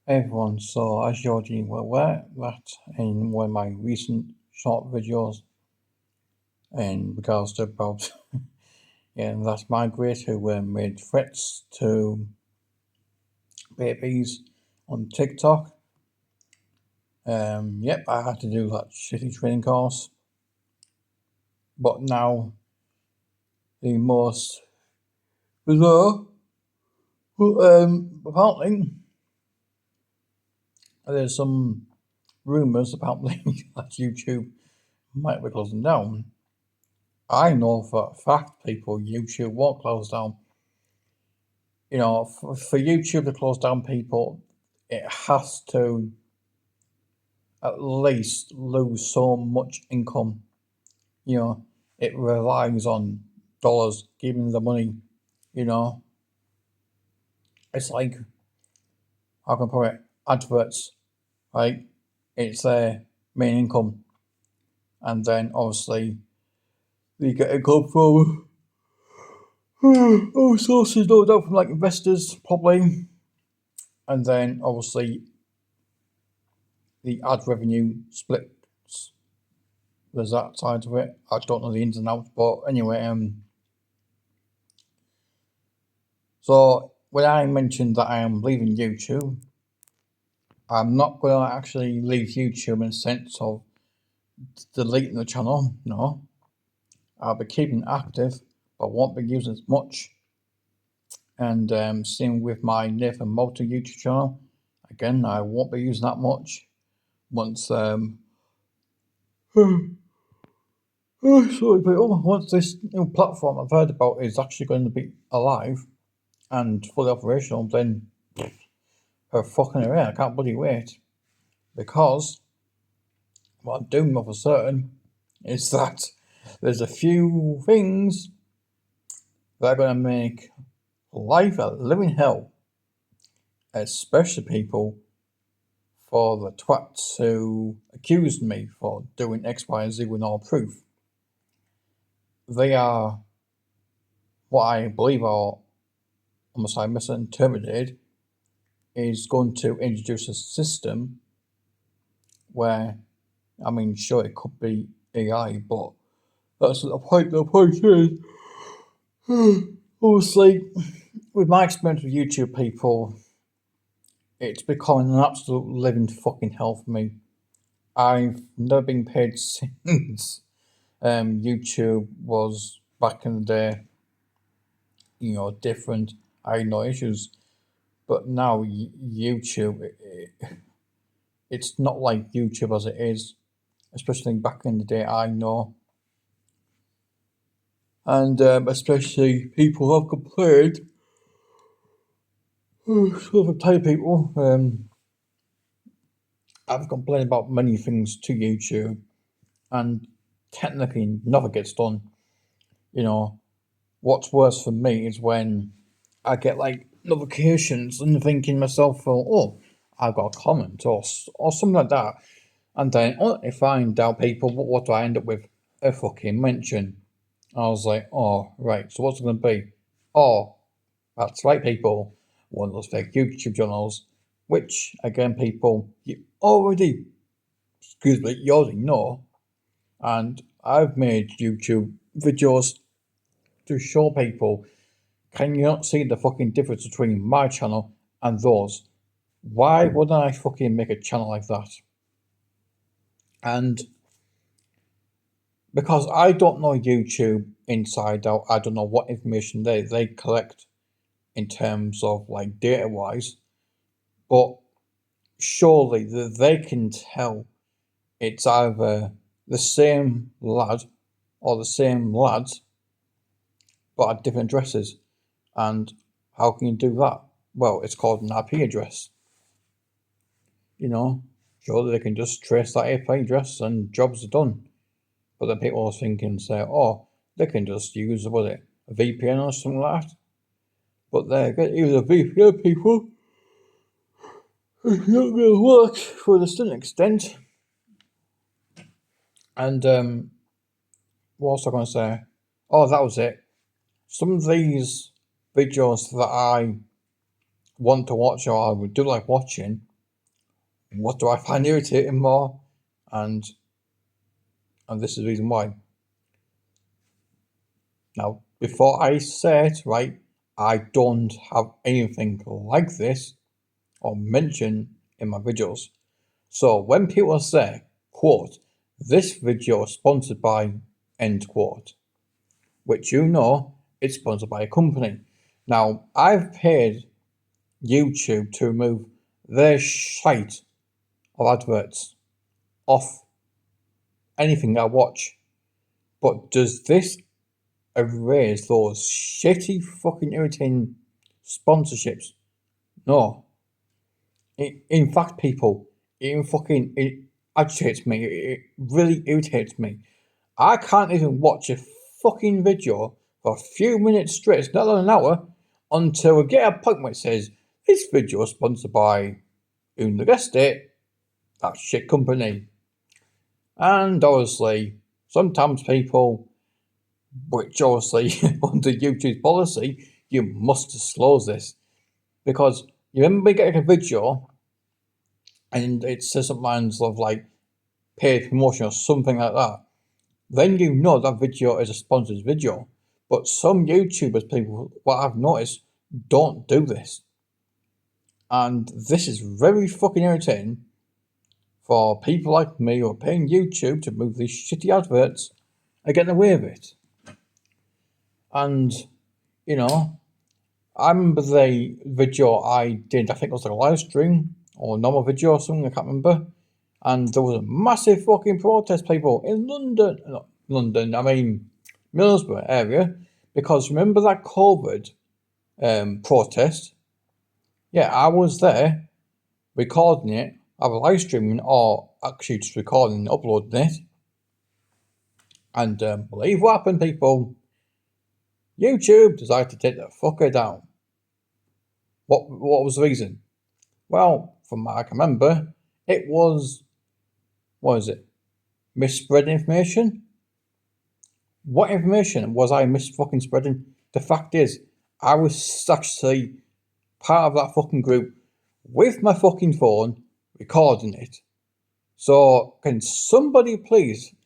Hey everyone, so as you're already well aware that in one of my recent short videos in regards to about last migrate who made threats to babies on TikTok. Yep, I had to do that shitty training course. But now the most bizarre, apparently there's some rumours apparently that YouTube might be closing down. I know for a fact people YouTube won't close down. For YouTube to close down, people, it has to at least lose so much income. It relies on dollars giving the money. You know, it's like, how can I put it? Adverts, right? It's their main income, and then obviously they get income from sources, no doubt from like investors, probably, and then obviously the ad revenue splits. There's that side of it. I don't know the ins and outs, but anyway, so when I mentioned that I am leaving YouTube, I'm not going to actually leave YouTube in the sense of deleting the channel. No, I'll be keeping it active, but won't be using as much. And same with my Nathan Moulton YouTube channel. Again, I won't be using that much once once this new platform I've heard about is actually going to be alive and fully operational, then her fucking array, I can't bloody wait. Because what I'm doing for certain is that there's a few things that are going to make life a living hell, especially people for the twats who accused me for doing X, Y, and Z with no proof. They are what I believe are almost I misinterpreted is going to introduce a system where, I mean, sure, it could be AI, but that's not the point. The point is, obviously, with my experience with YouTube people, it's becoming an absolute living fucking hell for me. I've never been paid since YouTube was back in the day, different. I had no issues. But now YouTube, it's not like YouTube as it is, especially back in the day, I know. And especially people have complained. So I've told people, I've complained about many things to YouTube, and technically nothing gets done. What's worse for me is when I get like notifications and thinking myself, oh, I've got a comment or something like that, and then I find out people, what do I end up with? A fucking mention. I was like, oh, right, so what's it going to be? Oh, that's right, people. One of those fake YouTube channels, which, again, people, you already know. And I've made YouTube videos to show people, can you not see the fucking difference between my channel and those? Why wouldn't I fucking make a channel like that? And because I don't know YouTube inside out, I don't know what information they collect in terms of like data wise, but surely they can tell it's either the same lad or the same lads but at different addresses. And how can you do that? Well, it's called an IP address. Surely they can just trace that IP address and jobs are done. But then people are thinking, say, oh, they can just use, a VPN or something like that. But they're even the VPN people, it's not going to work for a certain extent. And what was I going to say? Oh, that was it. Some of these videos that I want to watch or I would do like watching, What do I find irritating more? And this is the reason why. Now, before I say it, right, I don't have anything like this or mention in my videos. So when people say, quote, this video is sponsored by, end quote, which it's sponsored by a company. Now, I've paid YouTube to remove their shite of adverts off anything I watch. But does this erase those shitty fucking irritating sponsorships? No. In fact, people, it agitates me. It really irritates me. I can't even watch a fucking video for a few minutes straight, not an hour, until we get a point where it says, this video is sponsored by, who guessed it, that shit company. And obviously, sometimes people, which obviously under YouTube's policy, you must disclose this. Because you remember getting a video and it says something like paid promotion or something like that, then you know that video is a sponsored video. But some YouTubers, people, what I've noticed, don't do this. And this is very fucking irritating for people like me who are paying YouTube to move these shitty adverts and getting away with it. And, I remember the video I did, I think it was like a live stream or a normal video or something, I can't remember. And there was a massive fucking protest, people, in London, not London, I mean Middlesbrough area, because remember that COVID protest? Yeah, I was there recording it, either live streaming or actually just recording and uploading it. And believe what happened, people. YouTube decided to take the fucker down. What was the reason? Well, from what I can remember, it was, what is it? Misspread information? What information was I fucking spreading? The fact is, I was actually part of that fucking group with my fucking phone recording it. So, can somebody please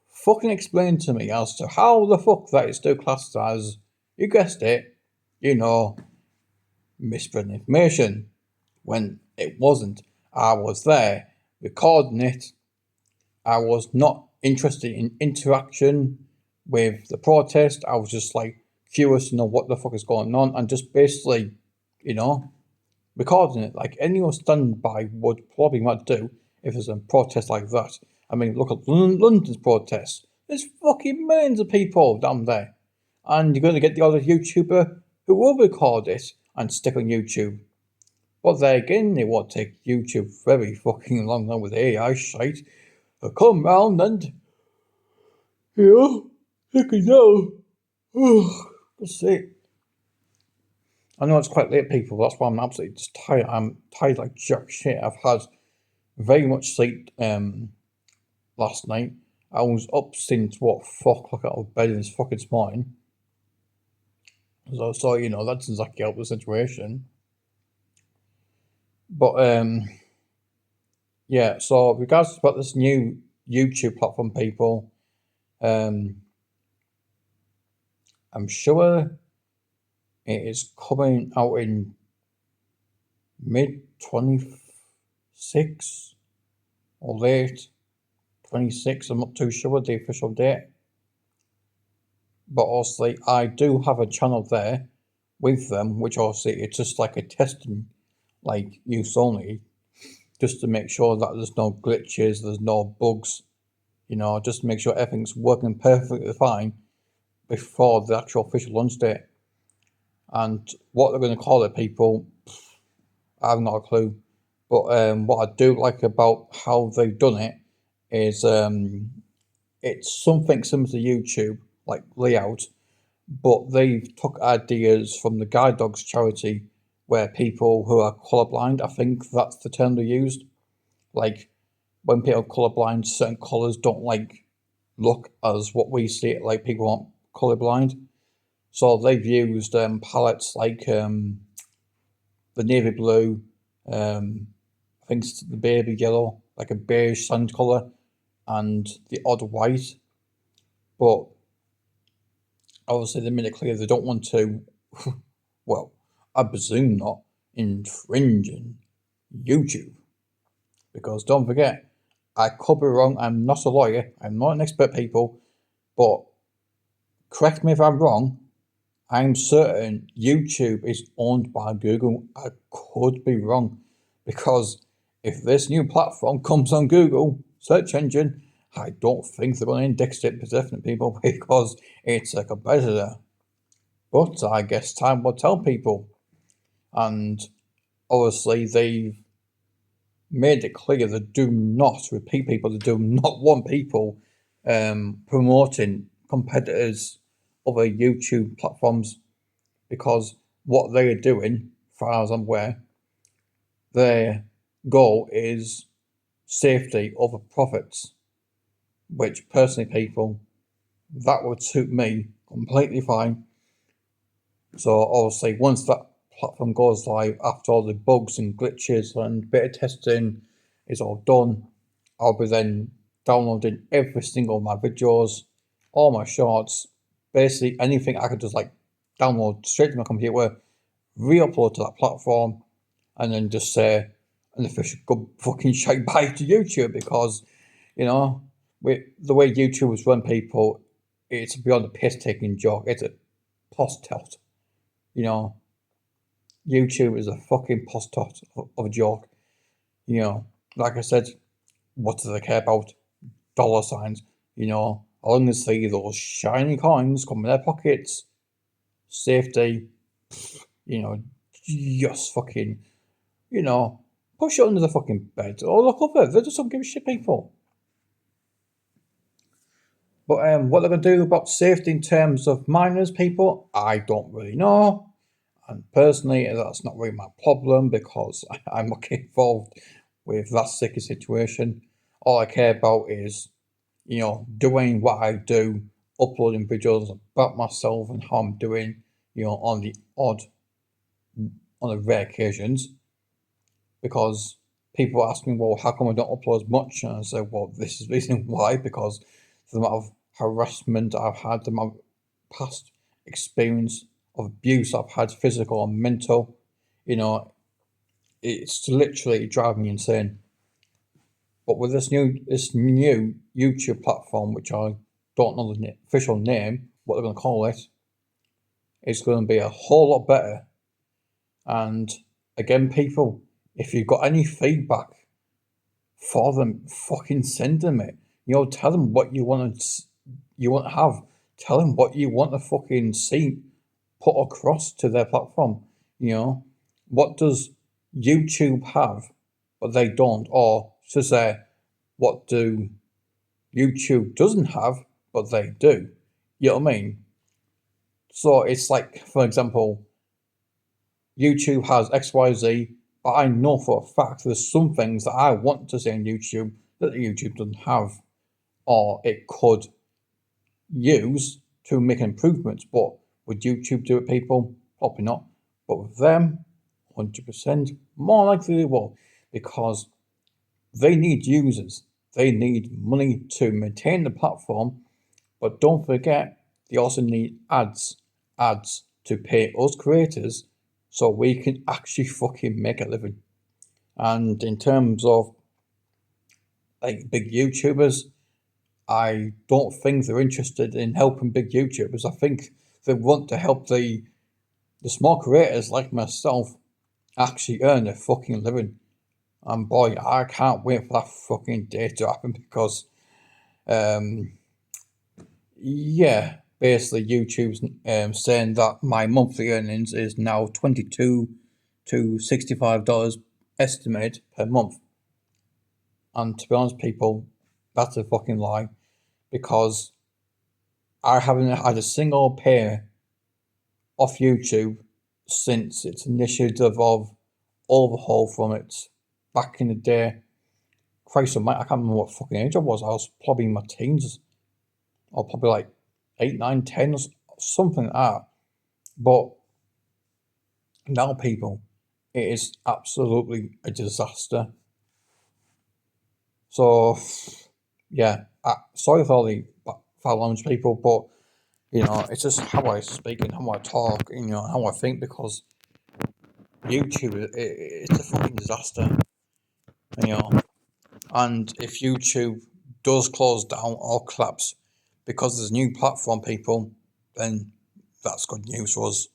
fucking explain to me as to how the fuck that is still classed as, you guessed it, misspread information, when it wasn't. I was there recording it. I was not interested in interaction with the protest. I was just like curious to know what the fuck is going on and just basically, recording it like anyone standing by would probably want to do if there's a protest like that. I mean, look at London's protests. There's fucking millions of people down there. And you're going to get the other YouTuber who will record it and stick on YouTube. But then again, they won't take YouTube very fucking long now with AI shite. They'll come round and, take it down. That's it. I know it's quite late, people. That's why I'm absolutely just tired. I'm tired like jack shit. I've had very much sleep last night. I was up since 4 o'clock out of bed this fucking morning. So that's exactly out of the situation. But yeah, so regards about this new YouTube platform, people, I'm sure it is coming out in mid 26 or late 26. I'm not too sure the official date. But obviously, I do have a channel there with them, which obviously it's just like a testing, like use only, just to make sure that there's no glitches, there's no bugs, just to make sure everything's working perfectly fine before the actual official launch date. And what they're going to call it, people, I have not a clue. But what I do like about how they've done it is it's something similar to YouTube, like layout, but they've took ideas from the Guide Dogs charity, where people who are colourblind, I think that's the term they used, like when people are colourblind, certain colours don't look as what we see it, like people aren't colourblind. So they've used palettes like the navy blue, I thinks the baby yellow, like a beige sand colour, and the odd white. But obviously they made it clear they don't want to, well, I presume not, infringing YouTube. Because don't forget, I could be wrong, I'm not a lawyer, I'm not an expert, people, but correct me if I'm wrong, I'm certain YouTube is owned by Google. I could be wrong, because if this new platform comes on Google search engine, I don't think they're going to index it for definite, people, because it's a competitor. But I guess time will tell, people. And obviously they've made it clear they do not, repeat, people, they do not want people promoting competitors' other YouTube platforms, because what they are doing, as far as I'm aware, their goal is safety over profits, which personally, people, that would suit me completely fine. So obviously once that platform goes live, after all the bugs and glitches and beta testing is all done, I'll be then downloading every single of my videos, all my shorts, basically anything I could just like download straight to my computer, re-upload to that platform, and then just say an official good fucking shout bye to YouTube, because, you know, with the way YouTube is run, people, it's beyond a piss-taking joke. It's a post-tot. You know, YouTube is a fucking post-tot of a joke. You know, like I said, what do they care about? Dollar signs. You know, as long as they see those shiny coins come in their pockets, safety, you know, just fucking, you know, push it under the fucking bed or look up it. They just don't give a shit, people. But what they're going to do about safety in terms of minors, people, I don't really know. And personally, that's not really my problem, because I'm not involved with that sticky situation. All I care about is, you know, doing what I do, uploading videos about myself and how I'm doing, you know, on the rare occasions. Because people ask me, well, how come I don't upload as much? And I say, well, this is the reason why, because the amount of harassment I've had, the amount of past experience of abuse I've had, physical and mental, you know, it's literally driving me insane. But with this new YouTube platform, which I don't know the official name, what they're going to call it, it's going to be a whole lot better. And again, people, if you've got any feedback for them, fucking send them it. You know, tell them what you want to have. Tell them what you want to fucking see put across to their platform. You know, what does YouTube have, but they don't? Or to say, what do YouTube doesn't have, but they do? You know what I mean? So it's like, for example, YouTube has XYZ, but I know for a fact there's some things that I want to see on YouTube that YouTube doesn't have, or it could use to make improvements. But would YouTube do it, people? Probably not. But with them, 100% more likely they will, because they need users. They need money to maintain the platform, but don't forget, they also need ads to pay us creators so we can actually fucking make a living. And in terms of like big YouTubers, I don't think they're interested in helping big YouTubers. I think they want to help the small creators like myself actually earn a fucking living. And boy, I can't wait for that fucking day to happen, because yeah, basically YouTube's saying that my monthly earnings is now $22 to $65 estimate per month. And to be honest, people, that's a fucking lie, because I haven't had a single pay off YouTube since its initiative of overhaul from it back in the day. Christ almighty, I can't remember what fucking age I was. I was probably in my teens, or probably like 8, 9, 10, or something like that. But now, people, it is absolutely a disaster. So, yeah, sorry for all the foul language people, but it's just how I speak and how I talk, how I think, because YouTube, it's a fucking disaster, you know. And if YouTube does close down or collapse because there's a new platform, people, then that's good news for us.